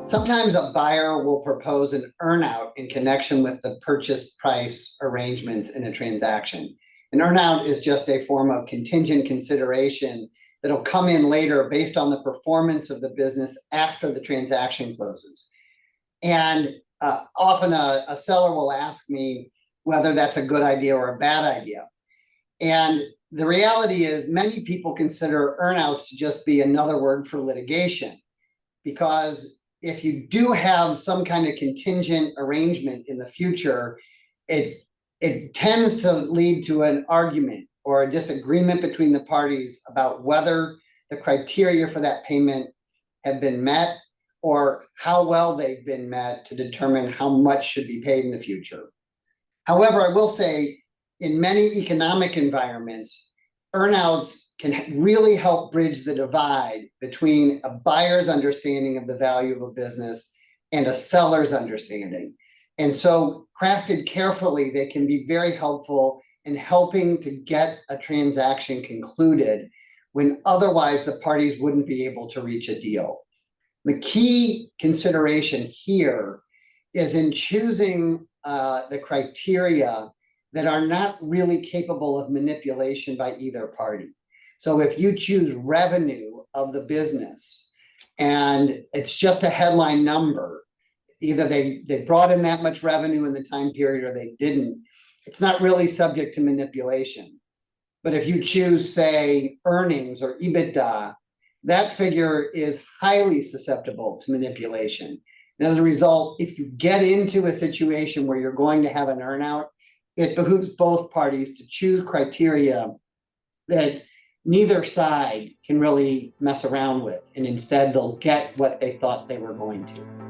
Sometimes a buyer will propose an earnout in connection with the purchase price arrangements in a transaction. An earnout is just a form of contingent consideration that'll come in later based on the performance of the business after the transaction closes. And often a seller will ask me whether that's a good idea or a bad idea. And the reality is many people consider earnouts to just be another word for litigation, because if you do have some kind of contingent arrangement in the future, it tends to lead to an argument or a disagreement between the parties about whether the criteria for that payment have been met or how well they've been met to determine how much should be paid in the future. However, I will say in many economic environments, earnouts can really help bridge the divide between a buyer's understanding of the value of a business and a seller's understanding. And so crafted carefully, they can be very helpful in helping to get a transaction concluded when otherwise the parties wouldn't be able to reach a deal. The key consideration here is in choosing the criteria that are not really capable of manipulation by either party. So if you choose revenue of the business and it's just a headline number, either they brought in that much revenue in the time period or they didn't, it's not really subject to manipulation. But if you choose, say, earnings or EBITDA, that figure is highly susceptible to manipulation. And as a result, if you get into a situation where you're going to have an earnout, it behooves both parties to choose criteria that neither side can really mess around with, and instead they'll get what they thought they were going to.